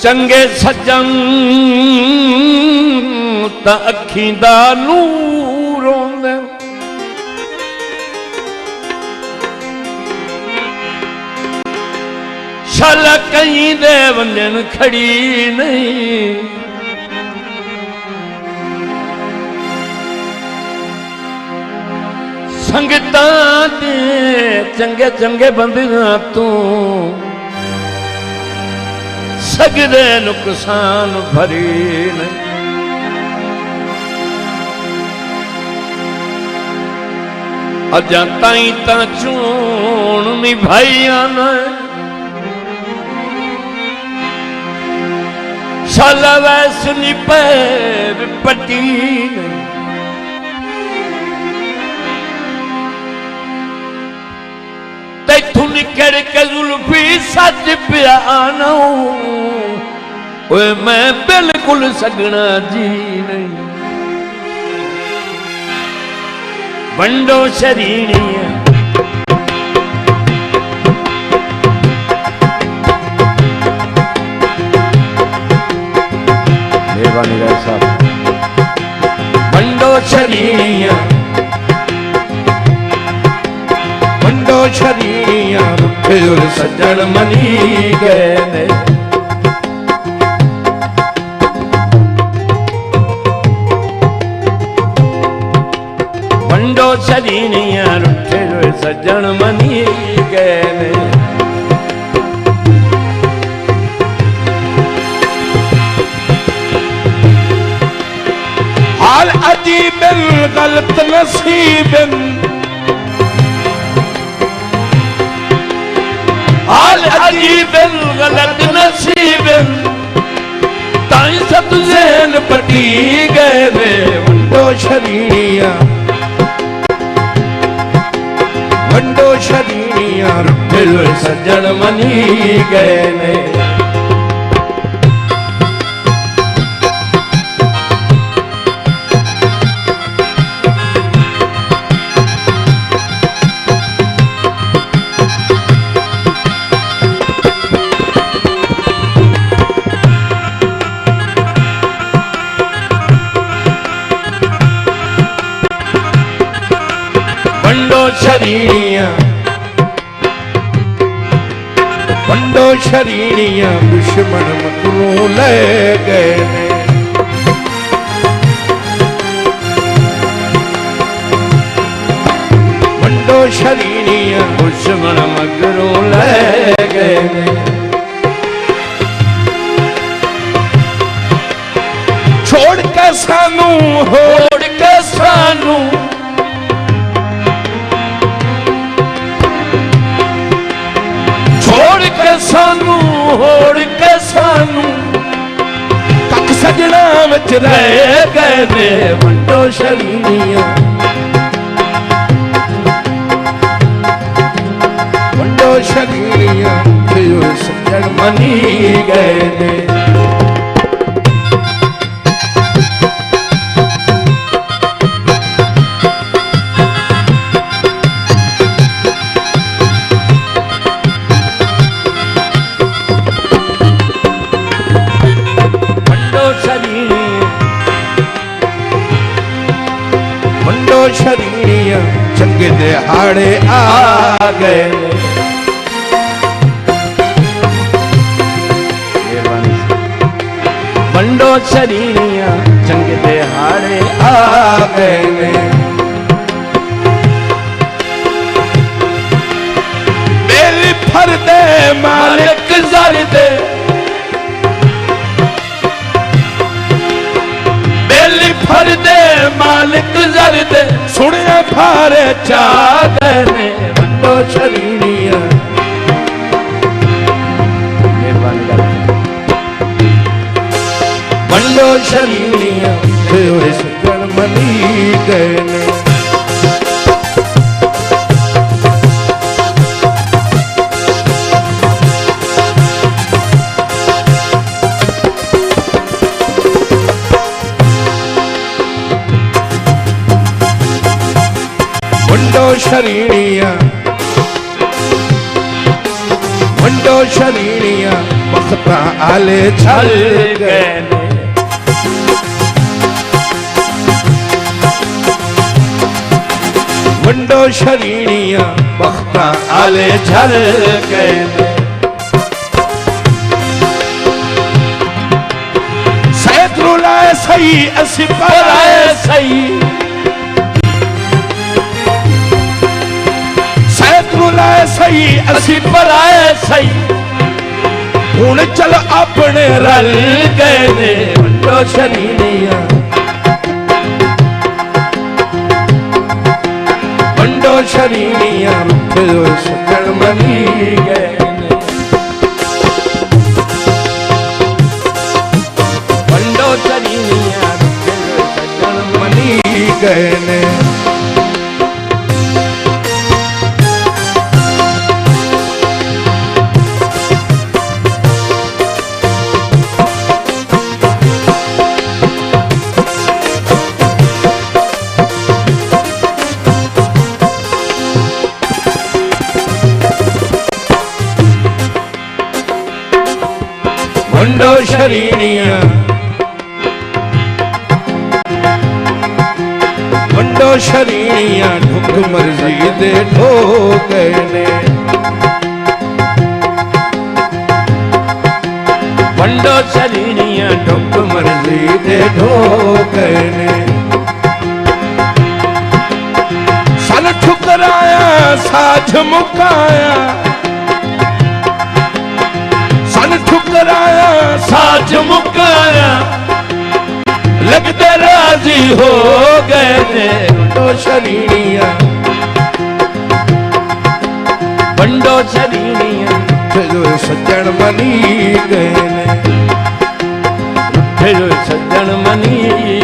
चंगे सज्जन तां अखीं दा नूर होंदे शाला कहीं दे वंजन खड़ी नहीं संगतां दे चंगे चंगे बंदियां तू सगदे नुकसान भरी नहीं अजा ताई ता चून निभाइया न शाला वैस निपे पटी नहीं तैथू निकल के जुल्फी सच पिया आना मैं बिल्कुल सगना जी नहीं वंडो शरीनिया मेहरबानी राय साहब वंडो शरीनिया वंडो शरीनिया फिर सज्जन मनी गए वंडो शरीनिया रुठे सज्जन मनी गए हाल अजीब गलत नसीब हाल अजीब गलत नसीब ताई सब ज़हन पटी गए वे वंडो शरीनिया वंडो शरीनिया रुठे सज्जन मनी गए ने शरीनिया वंडो शरीनिया दुश्मन मकरू ले गए ने वंडो शरीनिया दुश्मन मकरू ले गए ने छोड़ के सानू होड़ के सानू सानू होड़ के सानू कख सजना विच रह गए ने वंडो शरीनिया वंडो शरीनिया फिर सज्जन मनी गए ने शरीनिया चंगे दिहाड़े आ गए वंडो शरीनिया चंगे दिहाड़े आ गए मेरी फरदे मालिक जरदे मेरी फरदे मालिक जरदे सुनिया फारे चादर ने वंडो शरीनिया वंडो शरीनिया फिर सज्जन मनी गए ने वंडो शरीनिया वंडो शरीनिया वक्त भक्ता आले छल गए ने। वंडो शरीणिया भक्ता आले छल गए ने। सैकड़ों लाए सही असी पर आए सही, लाए सही असी पर आए सही, हुण चल अपने रल गए ने। वंडो शरीनिया वंडो शरीनिया रुठियो सजण मनी गए ने। वंडो शरीनिया रुठियो सजण मनी गए ने। वंडो शरीनिया वंडो शरीनिया ढुक मर्जी दे ढो गए ने। वंडो शरीनिया ढुक मर्जी दे ढो गए ने। सन ठुकराया साझ मुकाया, ठुकराया साज मुकाया, लगते राजी हो गए ने। वंडो शरीनिया वंडो शरीनिया जो सज्जन मनी गए ने। जो सज्जन मनी